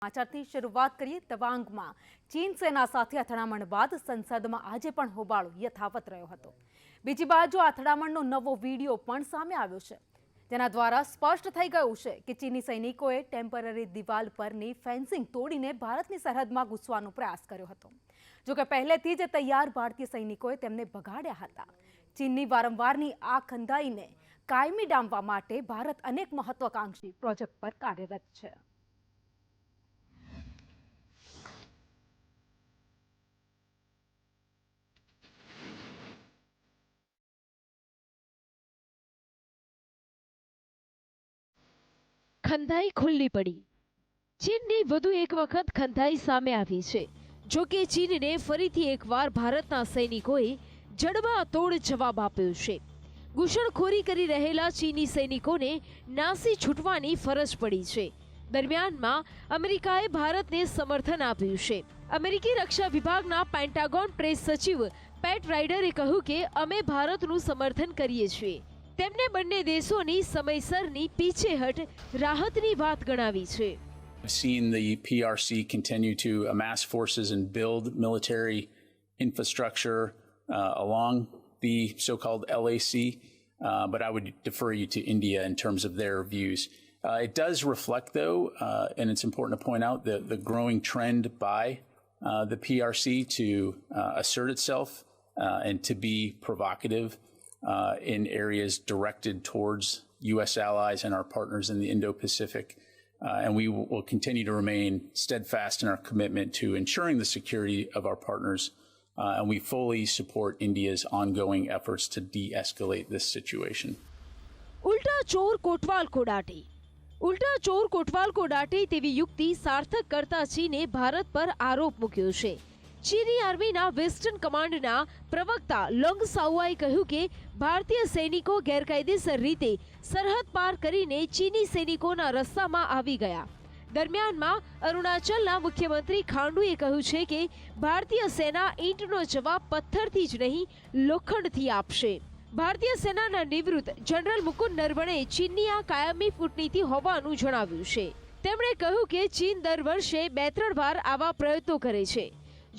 સમાચારથી શરૂઆત કરીએ તવાંગમાં ચીન સેના સાથે અથડામણ બાદ સંસદમાં આજે પણ હોબાળો યથાવત રહ્યો હતો। બીજી બાજુ અથડામણનો નવો વિડીયો પણ સામે આવ્યો છે, જેના દ્વારા સ્પષ્ટ થઈ ગયું છે કે ચીની સૈનિકોએ ટેમ્પરરી દિવાલ પરની ફેન્સિંગ તોડીને ભારતની સરહદમાં ઘૂસવાનો પ્રયાસ કર્યો હતો। જોકે પહેલેથી જ તૈયાર ભારતીય સૈનિકોએ તેમને ભગાડ્યા હતા। ચીનની વારંવારની આ ખંધાઈને કાયમી ડામવા માટે ભારત અનેક મહત્વાકાંક્ષી પ્રોજેક્ટ પર કાર્યરત છે। ખંધાઈ ખુલ્લી પડી। ચીનની વધુ એક વખત ખંધાઈ સામે આવી છે। જો કે ચીનને ફરીથી એકવાર ભારતના સૈનિકોએ જડબાતોડ જવાબ આપ્યો છે। ઘૂસણખોરી કરી રહેલા ચીની સૈનિકોને નાસી છૂટવાની ફરજ પડી છે। દરમિયાનમાં અમેરિકાએ ભારતને સમર્થન આપ્યું છે। અમેરિકી રક્ષા વિભાગના પેન્ટાગોન પ્રેસ સચિવ પેટ રાઇડરે કહ્યું કે અમે ભારતનું સમર્થન કરીએ છીએ। તેમણે બંને દેશોની સમયસરની પીછેહટ રાહતની વાત ગણાવી છે। I've seen the PRC continue to amass forces and build military infrastructure along the so-called LAC, but I would defer you to India in terms of their views. It does reflect, though, and it's important to point out the growing trend by the PRC to assert itself and to be provocative in areas directed towards U.S. allies and our partners in the Indo-Pacific. And we will continue to remain steadfast in our commitment to ensuring the security of our partners. And we fully support India's ongoing efforts to de-escalate this situation. ઉલ્ટા ચોર કોટવાલ કો ડાંટે। ઉલ્ટા ચોર કોટવાલ કો ડાંટે તેવી યુક્તિ સાર્થક કરતા ચીને ભારત પર આરોપ મૂક્યો છે। ચીની આર્મીના વેસ્ટર્ન કમાન્ડના પ્રવક્તા લોંગ સાઉઆએ કહ્યું કે ભારતીય સૈનિકો ગેરકાયદેસર રીતે સરહદ પાર કરીને ચીની સૈનિકોના રસ્તામાં આવી ગયા। દરમિયાનમાં અરુણાચલના મુખ્યમંત્રી ખાંડુએ કહ્યું છે કે ભારતીય સેના ઈંટનો જવાબ પથ્થરથી જ નહીં લોખંડથી આપશે। ભારતીય સેનાના નિવૃત્ત જનરલ મુકુંદ નરવણે ચીનની આ કાયમી કૂટનીતિ હોવાનું જણાવ્યું છે। તેમણે કહ્યું કે ચીન દર વર્ષે 2-3 વાર આવા પ્રયત્નો કરે છે,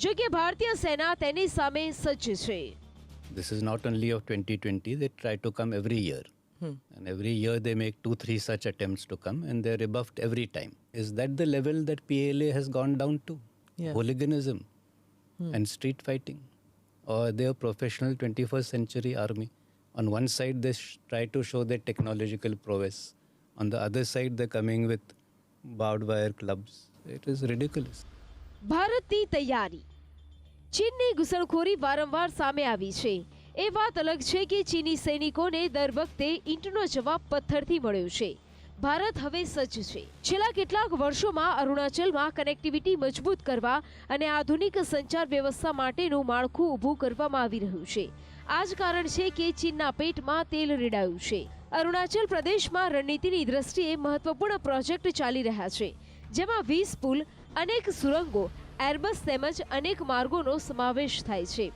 જો કે ભારતીય સેના તેની સામે સજ્જ છે। This is not only of 2020, they try to come every year. And every year they make 2-3 such attempts to come and they're rebuffed every time. Is that the level that PLA has gone down to? Yeah. Hooliganism and street fighting? Or they're a professional 21st century army? On one side they try to show their technological prowess. On the other side they're coming with barbed wire clubs. It is ridiculous. ભારતની તૈયારી। ચીનની ઘૂસણખોરી વારંવાર સામે આવી છે। એ વાત અલગ છે કે ચીની સૈનિકોને દર વખતે ઈંટનો જવાબ પથ્થરથી મળ્યો છે। ભારત હવે સજ્જ છે। છેલ્લા કેટલાક વર્ષોમાં અરુણાચલમાં કનેક્ટિવિટી મજબૂત કરવા અને આધુનિક સંચાર વ્યવસ્થા માટેનું માળખું ઊભું કરવામાં આવી રહ્યું છે। આ જ કારણ છે કે ચીનના પેટમાં તેલ રેડાયું છે। અરુણાચલ પ્રદેશમાં રણનીતિની દ્રષ્ટિએ મહત્વપૂર્ણ પ્રોજેક્ટ ચાલી રહ્યા છે, જેમાં 20 પુલ, અનેક સુરંગો, એરબસ તેમજ અનેક માર્ગોનો સમાવેશ થાય છે।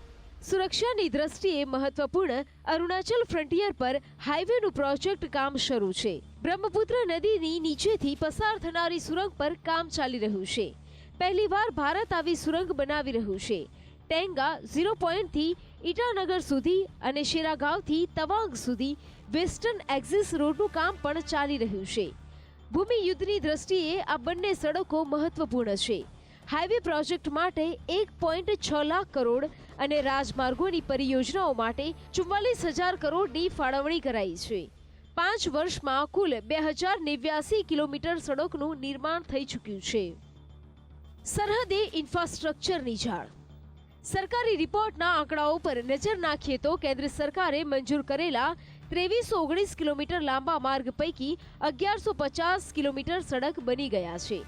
સુરક્ષાની દ્રષ્ટિએ મહત્વપૂર્ણ અરુણાચલ ફ્રન્ટિયર પર હાઈવેનું પ્રોજેક્ટ કામ શરૂ છે। બ્રહ્મપુત્ર નદીની નીચેથી પસાર થનારી સુરંગ પર કામ ચાલી રહ્યું છે। પહેલીવાર ભારત આવી સુરંગ બનાવી રહ્યું છે। ટેંગા 0 પોઈન્ટથી ઈટાનગર સુધી અને શેરાગાંવથી તવાંગ સુધી વેસ્ટર્ન એક્સિસ રોડનું કામ પણ ચાલી રહ્યું છે। ભૂમિ યુદ્ધની દ્રષ્ટિએ આ બંને સડકો મહત્વપૂર્ણ છે। હાઈવે પ્રોજેક્ટ માટે 1.6 લાખ કરોડ અને રાજમાર્ગોની પરિયોજનાઓ માટે 44,000 કરોડની ફાળવણી કરાઈ છે। 5 વર્ષમાં કુલ 2089 કિલોમીટર સડકનું નિર્માણ થઈ ચૂક્યું છે। સરહદે ઇન્ફ્રાસ્ટ્રક્ચરની ઝાળ। સરકારી રિપોર્ટના આંકડાઓ પર નજર નાખીએ તો કેન્દ્ર સરકારે મંજૂર કરેલા 2319 કિલોમીટર લાંબા માર્ગ પૈકી 1150 કિલોમીટર સડક બની ગયા છે।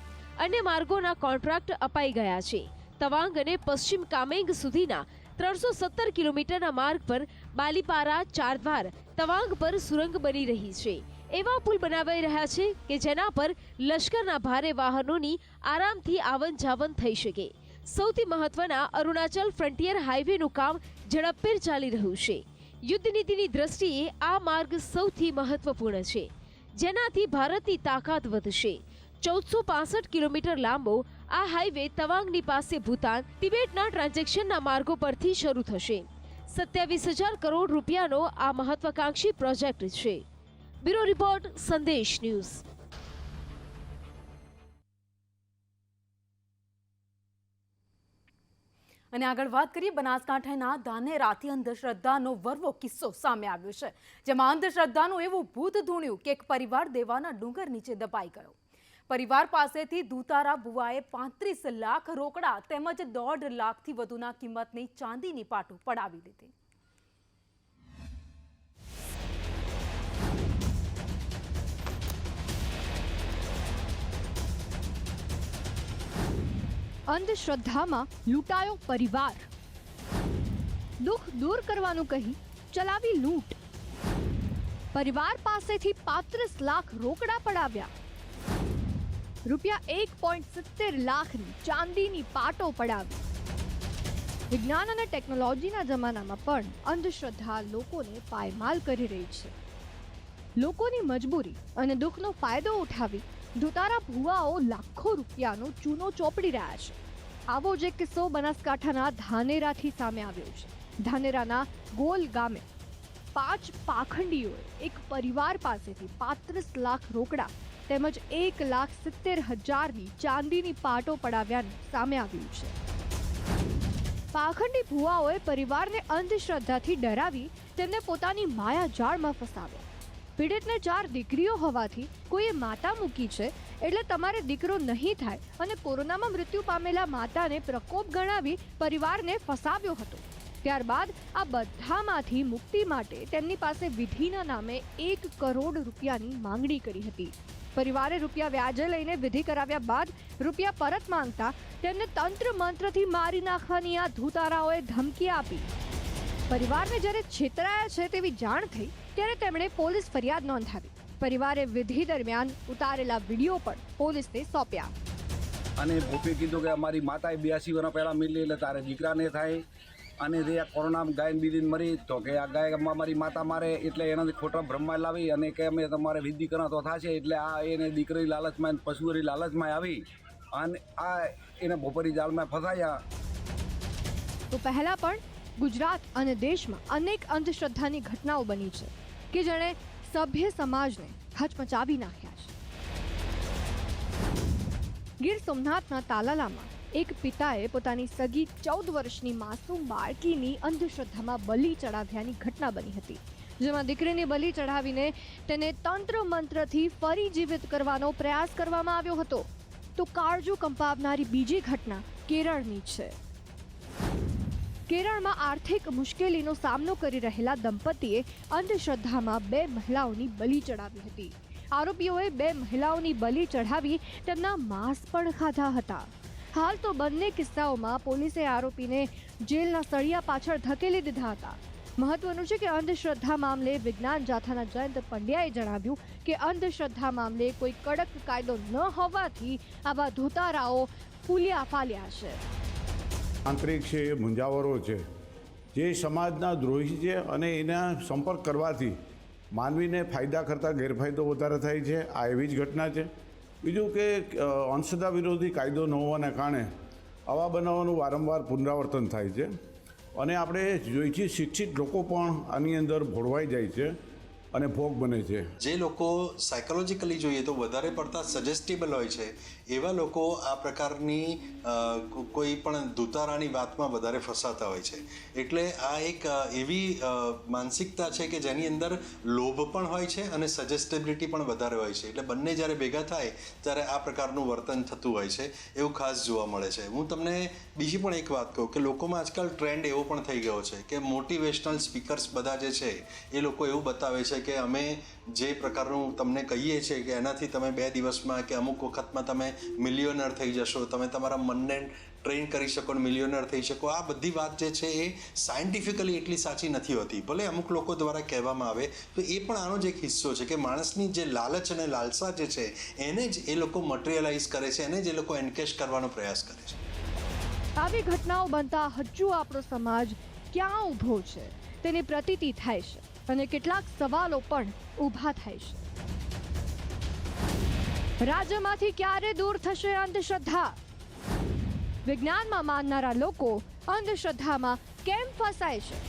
અન્ય માર્ગોના કોન્ટ્રાક્ટ અપાઈ ગયા છે। તવાંગ અને પશ્ચિમ કામેંગ સુધીના 317 કિલોમીટરના માર્ગ પર બાલીપારા, ચારદ્વાર, તવાંગ પર સુરંગ બની રહી છે। એવા પુલ બનાવાઈ રહ્યા છે કે જેના પર લશ્કરના ભારે વાહનોની આરામથી આવન જાવન થઈ શકે। સૌથી મહત્વના અરુણાચલ ફ્રન્ટિયર હાઈવેનું કામ ઝડપભેર ચાલી રહ્યું છે। યુદ્ધ નીતિની દ્રષ્ટિએ આ માર્ગ સૌથી મહત્વપૂર્ણ છે, જેનાથી ભારતની તાકાત વધશે। 1465 કિલોમીટર લાંબો આ હાઈવે તવાંગની પાસે ભૂતાન તિબેટના ટ્રાન્ઝેક્શનના માર્ગો પરથી શરૂ થશે. 27,000 કરોડ રૂપિયાનો આ મહત્વાકાંક્ષી પ્રોજેક્ટ છે. બ્યુરો રિપોર્ટ, સંદેશ ન્યૂઝ. અને આગળ વાત કરીએ બનાસકાંઠાના ધાનેરાથી અંધશ્રદ્ધાનો વરવો કિસ્સો સામે આવ્યો છે, જેમાં અંધશ્રદ્ધાનું એવું ભૂત ધૂણ્યું કે એક પરિવાર દેવાના ડુંગર નીચે દબાઈ ગયો. પરિવાર પાસેથી દૂતારા બુવાએ 35 લાખ રોકડા તેમજ 1.5 લાખથી વધુના કિંમતની ચાંદીની પાટો પડાવી લીધી. અંધશ્રદ્ધામાં લૂંટાયો પરિવાર. દુઃખ દૂર કરવાનું કહી ચલાવી લૂંટ. પરિવાર પાસેથી 35 લાખ રોકડા પડાવ્યા. રૂપિયા 1.70 લાખની ચાંદીની પાટો પડાવી. વિજ્ઞાન અને ટેકનોલોજીના જમાનામાં પણ અંધશ્રદ્ધા લોકોને પાયમાલ કરી રહી છે. લોકોની મજબૂરી અને દુઃખનો ફાયદો ઉઠાવી દુતારા ભુવાઓ લાખો રૂપિયાનો ચૂનો ચોપડી રહ્યા છે. આવો જ એક કિસ્સો બનાસકાંઠાના ધાનેરાથી સામે આવ્યો છે. ધાનેરાના ગોલ ગામે 5 પાખંડીઓએ એક પરિવાર પાસેથી 35 લાખ રોકડા તેમજ 1,70,000ની ચાંદીની પાટો પડાવ્યાનું સામે આવ્યું છે. પાખંડી ભુવાઓએ પરિવારને અંધશ્રદ્ધાથી ડરાવી તેમને પોતાની માયા જાળમાં ફસાવ્યા. પીડિતને 4 દીકરીઓ હોવાથી કોઈએ માતા મૂકી છે એટલે તમારે દીકરો નહીં થાય અને કોરોનામાં મૃત્યુ પામેલા માતાને પ્રકોપ ગણાવી પરિવારને ફસાવ્યો હતો. ત્યારબાદ આ બધામાંથી મુક્તિ માટે તેમની પાસે વિધિના નામે 1 કરોડ રૂપિયાની માંગણી કરી હતી. પરિવારે રૂપિયા વ્યાજે લઈને વિધિ કરાવ્યા બાદ રૂપિયા પરત માંગતા તેમને તંત્ર મંત્રથી મારી નાખવાની આ ધૂતારાઓએ ધમકી આપી. પરિવારને જ્યારે છેતરાયા છે તેવી જાણ થઈ ત્યારે તેમણે પોલીસ ફરિયાદ નોંધાવી. પરિવારે વિધિ દરમિયાન ઉતારેલા વિડીયો પણ પોલીસને સોંપ્યા. અને ભૂપે કીધું કે અમારી માતાએ 82 વર્ષ પહેલાં મિલી એટલે તારે દીકરાને થાય અને જે આ કોરોનામાં ગાયને બીજીને મરી તો કે આ ગાય અમારી માતા મારે એટલે એનાથી ખોટા બ્રહ્મા લાવી અને કે અમે તમારે વિધિ કરો તો થશે એટલે આ એને દીકરી લાલચમાં પશુઓની લાલચમાં આવી અને આ એને ભોપરી જાળમાં ફસાયા. તો પહેલા પણ ગુજરાત અને દેશમાં અનેક અંધશ્રદ્ધાની ઘટનાઓ બની છે કે જેણે સભ્ય સમાજને હચમચાવી નાખ્યા છે. ગીર સોમનાથના તાલાલામાં એક પિતાએ પોતાની સગી 14 વર્ષની માસૂમ બાળકીની અંધશ્રદ્ધામાં બલિ ચડાવ્યાની ઘટના બની હતી, જેમાં દીકરીને બલિ ચડાવીને તેને તંત્ર મંત્રથી ફરી જીવિત કરવાનો પ્રયાસ કરવામાં આવ્યો હતો. તો કાળજુ કંપાવનારી બીજી ઘટના કેરળની છે. કેરળમાં આર્થિક મુશ્કેલીનો સામનો કરી રહેલા દંપતીએ અંધશ્રદ્ધામાં 2 મહિલાઓની બલિ ચડાવી હતી. આરોપીઓએ 2 મહિલાઓની બલિ ચઢાવી તેમના માંસ પણ ખાધા હતા. હાલ તો બંને કિસ્સાઓમાં પોલીસે આરોપીને જેલના સળિયા પાછળ ધકેલી દીધા હતા. મહત્વનું છે કે અંધશ્રદ્ધા મામલે વિજ્ઞાન જાથાના જયંત પંડ્યાએ જણાવ્યું કે અંધશ્રદ્ધા મામલે કોઈ કડક કાયદો ન હોવાથી આવા ધોતારાઓ ફૂલ્યા ફાલ્યા છે. આંતરિક છે એ મૂંઝાવરો છે જે સમાજના દ્રોહી છે અને એના સંપર્ક કરવાથી માનવીને ફાયદા કરતાં ગેરફાયદો વધારે થાય છે. આ એવી જ ઘટના છે. બીજું કે અંધશ્રદ્ધા વિરોધી કાયદો ન હોવાના કારણે આવા બનાવોનું વારંવાર પુનરાવર્તન થાય છે અને આપણે જોઈએ છીએ શિક્ષિત લોકો પણ આની અંદર ભોળવાઈ જાય છે અને ભોગ બને છે. જે લોકો સાયકોલોજીકલી જોઈએ તો વધારે પડતા સજેસ્ટેબલ હોય છે એવા લોકો આ પ્રકારની કોઈ પણ દુતારાની વાતમાં વધારે ફસાતા હોય છે. એટલે આ એક એવી માનસિકતા છે કે જેની અંદર લોભ પણ હોય છે અને સજેસ્ટેબિલિટી પણ વધારે હોય છે. એટલે બંને જ્યારે ભેગા થાય ત્યારે આ પ્રકારનું વર્તન થતું હોય છે એવું ખાસ જોવા મળે છે. હું તમને બીજી પણ એક વાત કહું કે લોકોમાં આજકાલ ટ્રેન્ડ એવો પણ થઈ ગયો છે કે મોટિવેશનલ સ્પીકર્સ બધા જે છે એ લોકો એવું બતાવે છે કે અમે જે પ્રકારનું તમને કહીએ છીએ કે એનાથી તમે 2 દિવસમાં કે અમુક વખતમાં તમે મિલિયોનર થઈ જશો, તમે તમારા મનને ટ્રેન કરી શકો અને મિલિયોનર થઈ શકો. આ બધી વાત જે છે એ સાયન્ટિફિકલી એટલી સાચી નથી હોતી. ભલે અમુક લોકો દ્વારા કહેવામાં આવે તો એ પણ આનો જ એક હિસ્સો છે કે માણસની જે લાલચ અને લાલસા જે છે એને જ એ લોકો મટીરિયલાઇઝ કરે છે, એને જ એ લોકો એન્કેશ કરવાનો પ્રયાસ કરે છે. આવી ઘટનાઓ બનતા હજુ આપણો સમાજ ક્યાં ઊભો છે તેની પ્રતીતિ થાય છે અને કેટલાક સવાલો પણ ઊભા થાય છે. રાજ્યમાંથી ક્યારે દૂર થશે અંધશ્રદ્ધા? વિજ્ઞાનમાં માનનારા લોકો અંધશ્રદ્ધામાં કેમ ફસાય છે?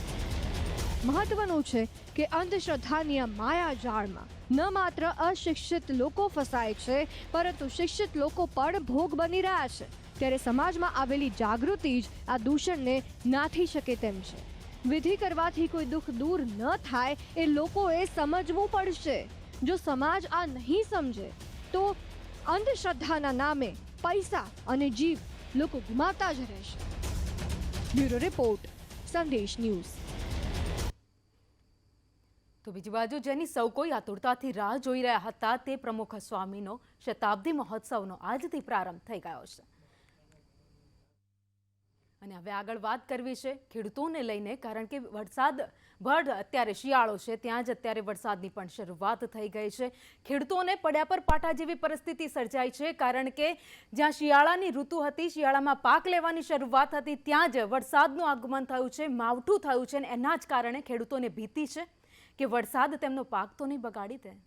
મહત્વનું છે કે અંધશ્રદ્ધાની આ માયાજાળમાં ન માત્ર અશિક્ષિત લોકો ફસાય છે, પરંતુ શિક્ષિત લોકો પણ ભોગ બની રહ્યા છે. ત્યારે સમાજમાં આવેલી જાગૃતિ જ આ દૂષણને નાથી શકે તેમ છે. વિધિ કરવાથી કોઈ દુઃખ દૂર ન થાય એ લોકોએ સમજવું પડશે. જો સમાજ આ નહીં સમજે તો અંધશ્રદ્ધાના નામે પૈસા અને જીવ લોકો ગુમાવતા જ રહેશે. બ્યુરો રિપોર્ટ, સંદેશ ન્યૂઝ. તો બીજી બાજુ જેની સૌ કોઈ આતુરતાથી રાહ જોઈ રહ્યા હતા તે પ્રમુખ સ્વામીનો શતાબ્દી મહોત્સવનો આજથી પ્રારંભ થઈ ગયો છે. અને હવે આગળ વાત કરવી છે ખેડૂતોને લઈને, કારણ કે વરસાદ ભર અત્યારે શિયાળો છે, ત્યાં જ અત્યારે વરસાદની પણ શરૂઆત થઈ ગઈ છે. ખેડૂતોને પડ્યા પર પાટા જેવી પરિસ્થિતિ સર્જાઈ છે, કારણ કે જ્યાં શિયાળાની ઋતુ હતી, શિયાળામાં પાક લેવાની શરૂઆત હતી, ત્યાં જ વરસાદનું આગમન થયું છે, માવઠું થયું છે, અને એના જ કારણે ખેડૂતોને ભીતિ છે કે વરસાદ તેમનો પાક તો નહીં બગાડી દે.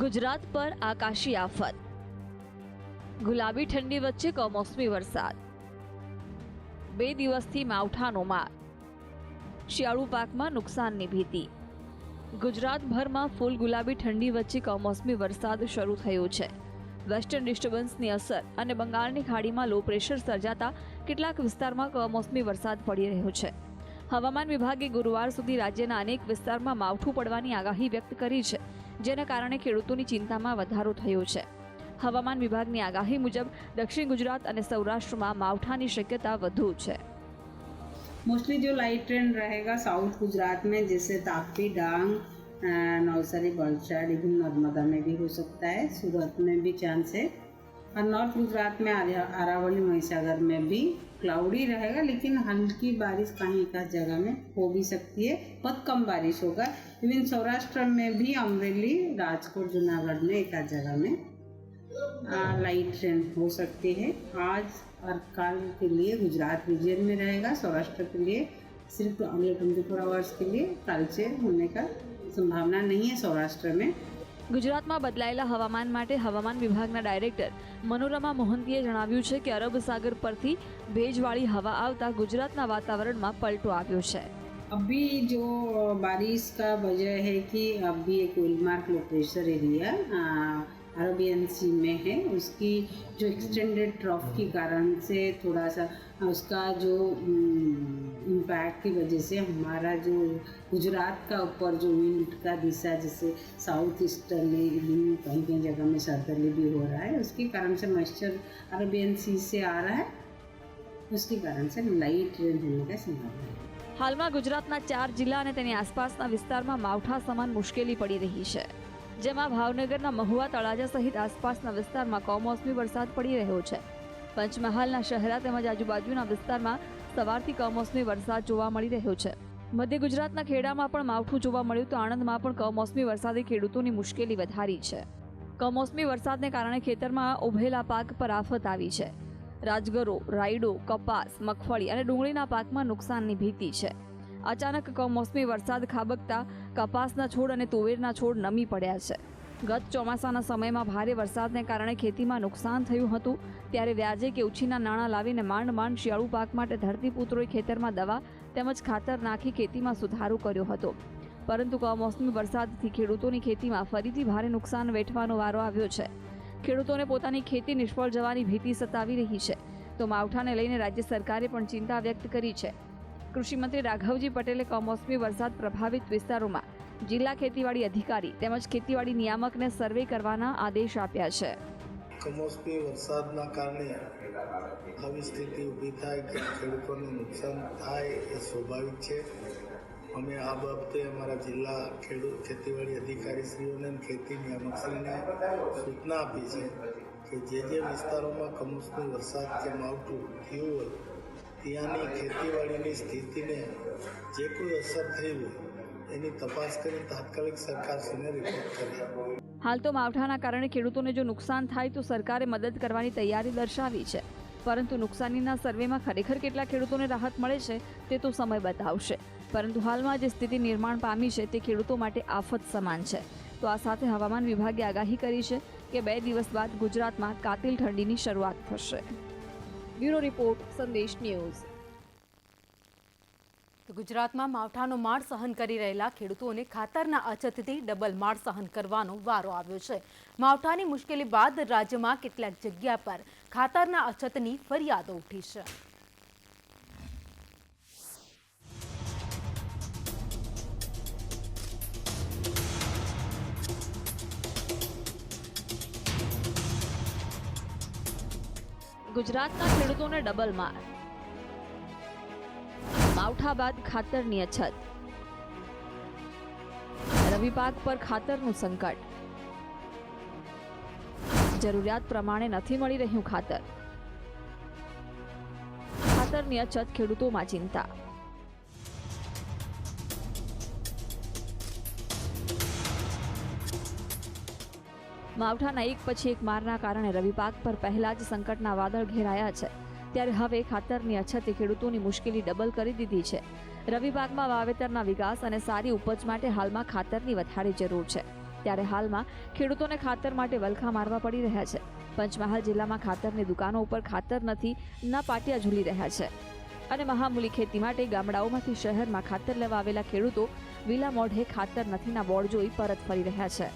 ગુજરાત પર આકાશી આફત. ગુલાબી ઠંડી વચ્ચે કમોસમી વરસાદ. 2 દિવસથી માવઠાનો માર. શિયાળુ પાકમાં નુકસાનની ભીતિ. ગુજરાતભરમાં ફૂલ ગુલાબી ઠંડી વચ્ચે કમોસમી વરસાદ શરૂ થયો છે. વેસ્ટર્ન ડિસ્ટર્બન્સની અસર અને બંગાળની ખાડીમાં લો પ્રેશર સર્જાતા કેટલાક વિસ્તારમાં કમોસમી વરસાદ પડી રહ્યો છે. હવામાન વિભાગે ગુરુવાર સુધી રાજ્યના અનેક વિસ્તારમાં માવઠું પડવાની આગાહી વ્યક્ત કરી છે, જેના કારણે ખેડૂતોની ચિંતામાં વધારો થયો છે. હવામાન વિભાગની આગાહી મુજબ દક્ષિણ ગુજરાત અને સૌરાષ્ટ્રમાં માવઠાની શક્યતા વધુ છે. मोस्टली जो लाइट ट्रेंड रहेगा साउथ गुजरात में, जैसे तापी, डांग, नवसारी, वलसाड, इवन नर्मदा में भी हो सकता है, सूरत में भी चांस है. और नॉर्थ गुजरात में अरावली, महिसागर में भी क्लाउडी रहेगा, लेकिन हल्की बारिश कहीं एक जगह में हो भी सकती है, बहुत कम बारिश होगा. इवन सौराष्ट्र में भी अमरेली, राजकोट, जूनागढ़ में एक जगह में लाइट ट्रेंड हो सकती है. आज और कल के लिए गुजरात रीजन में रहेगा. सौराष्ट्र के लिए सिर्फ अगले 24 आवर्स के लिए कल से होने का संभावना नहीं है सौराष्ट्र में. ગુજરાતમાં બદલાયેલા હવામાન માટે હવામાન વિભાગના ડાયરેક્ટર મનોરમા મોહંતીએ જણાવ્યું છે કે અરબ સાગર પરથી ભેજવાળી હવા આવતા ગુજરાતના વાતાવરણમાં પલટો આવ્યો છે. अभी जो बारिश का वजह है कि अभी एक well marked low pressure area Arabian sea में है, उसकी जो एक्सटेंडेड ट्रॉफ के कारण से थोड़ा सा उसका जो इम्पैक्ट की वजह से हमारा जो गुजरात का ऊपर जो विंड का दिशा जैसे साउथ ईस्टर्ली, कहीं कहीं जगह में सर्दर्ली भी हो रहा है, उसके कारण से मॉइस्चर अरबियन सी से आ रहा है, उसके कारण से लाइट रेन होने का संभावना है. હાલમાં ગુજરાતના 4 જિલ્લા અને તેની આસપાસના વિસ્તારમાં માવઠા સમાન મુશ્કેલી પડી રહી છે, જેમાં ભાવનગરના મહુવા, તળાજા સહિત આસપાસના વિસ્તારમાં કમોસમી વરસાદ પડી રહ્યો છે. પંચમહાલના શહેરા તેમજ આજુબાજુના વિસ્તારમાં સવારથી કમોસમી વરસાદ જોવા મળી રહ્યો છે. મધ્ય ગુજરાતના ખેડામાં પણ માવઠું જોવા મળ્યું તો આણંદમાં પણ કમોસમી વરસાદે ખેડૂતોની મુશ્કેલી વધારી છે. કમોસમી વરસાદને કારણે ખેતરમાં ઉભેલા પાક પર આફત આવી છે. રાજગરો, રાયડો, કપાસ, મગફળી અને ડુંગળીના પાકમાં નુકસાનની ભીતિ છે. અચાનક કમોસમી વરસાદ ખાબકતા કપાસના છોડ અને તુવેરના છોડ નમી પડ્યા છે. ગત ચોમાસાના સમયમાં ભારે વરસાદને કારણે ખેતીમાં નુકસાન થયું હતું, ત્યારે વ્યાજે કે ઉછીના નાણાં લાવીને માંડ માંડ શિયાળુ પાક માટે ધરતીપુત્રોએ ખેતરમાં દવા તેમજ ખાતર નાખી ખેતીમાં સુધારો કર્યો હતો. પરંતુ કમોસમી વરસાદથી ખેડૂતોની ખેતીમાં ફરીથી ભારે નુકસાન વેઠવાનો વારો આવ્યો છે. ખેડૂતોને પોતાની ખેતી નિષ્ફળ જવાની ભીતિ સતાવી રહી છે. તો માવઠાને લઈને રાજ્ય સરકારે પણ ચિંતા વ્યક્ત કરી છે. કૃષિમંત્રી રાઘવજી પટેલે કમોસમી વરસાદ પ્રભાવિત વિસ્તારોમાં જિલ્લા ખેતીવાડી અધિકારી તેમજ ખેતીવાડી નિયામકને સર્વે કરવાના આદેશ આપ્યા છે. કમોસમી વરસાદના કારણે આવી સ્થિતિ ઊભી થાય કે ખેડૂતોને નુકસાન થાય એ સ્વાભાવિક છે. અમે આ બાબતે અમારા જિલ્લા ખેતીવાડી અધિકારીશ્રીઓને ખેતી નિયામકશ્રીને સૂચના આપી છે કે જે વિસ્તારોમાં કમોસમી વરસાદ કે માવઠું થયું હોય ત્યાંની ખેતીવાડીની સ્થિતિને જે કોઈ અસર થઈ હોય એની તપાસ કરી તાત્કાલિક સરકારશ્રીને રિપોર્ટ કરે. હાલ તો માવઠાના કારણે ખેડૂતોને જો નુકસાન થાય તો સરકારે મદદ કરવાની તૈયારી દર્શાવી છે. પરંતુ નુકસાનીના સર્વેમાં ખરેખર કેટલા ખેડૂતોને રાહત મળે છે તે તો સમય બતાવશે. પરંતુ હાલમાં જે સ્થિતિ નિર્માણ પામી છે તે ખેડૂતો માટે આફત સમાન છે. તો આ સાથે હવામાન વિભાગે આગાહી કરી છે કે 2 દિવસ બાદ ગુજરાતમાં કાતિલ ઠંડીની શરૂઆત થશે. બ્યુરો રિપોર્ટ, સંદેશ ન્યૂઝ. તો ગુજરાતમાં માવઠાનો માર સહન કરી રહેલા ખેડૂતોને ખાતરના અછતથી ડબલ માર સહન કરવાનો વારો આવ્યો છે. માવઠાની મુશ્કેલી બાદ રાજ્યમાં કેટલાક જગ્યા પર ખાતરના અછતની ફરિયાદો ઉઠી છે. ગુજરાતના ખેડૂતોને ડબલ માર. માવઠા બાદ ખાતરની અછત. રવિ પાક પર ખાતરનું સંકટ. જરૂરિયાત પ્રમાણે નથી મળી રહ્યું ખાતર. ખાતરની અછત ખેડૂતોમાં ચિંતા. માવઠાના એક પછી એક મારના કારણે રવિ પાક પર પહેલા જ સંકટના વાદળ ઘેરાયા છે. ત્યારે હવે ખાતરની અછતે ખેડૂતોની મુશ્કેલી ડબલ કરી દીધી છે. રવિ પાકમાં વાવેતરના વિકાસ અને સારી ઉપજ માટે હાલમાં ખાતરની વધારે જરૂર છે. ત્યારે હાલમાં ખેડૂતોને ખાતર માટે વલખા મારવા પડી રહ્યા છે. પંચમહાલ જિલ્લામાં ખાતરની દુકાનો ઉપર ખાતર નથી ના પાટિયા ઝૂલી રહ્યા છે. અને મહામૂલી ખેતી માટે ગામડાઓમાંથી શહેરમાં ખાતર લેવા આવેલા ખેડૂતો વિલા મોઢે ખાતર નથીના બોર્ડ જોઈ પરત ફરી રહ્યા છે.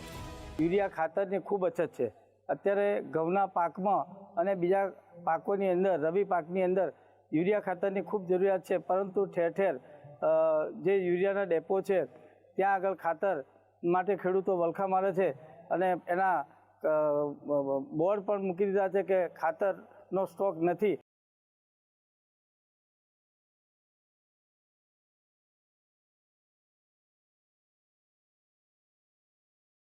યુરિયા ખાતરની ખૂબ અછત છે. અત્યારે ઘઉંના પાકમાં અને બીજા પાકોની અંદર, રવિ પાકની અંદર યુરિયા ખાતરની ખૂબ જરૂરિયાત છે. પરંતુ ઠેર ઠેર જે યુરિયાના ડેપો છે ત્યાં આગળ ખાતર માટે ખેડૂતો વલખા મારે છે અને એના બોર્ડ પણ મૂકી દીધા છે કે ખાતરનો સ્ટોક નથી.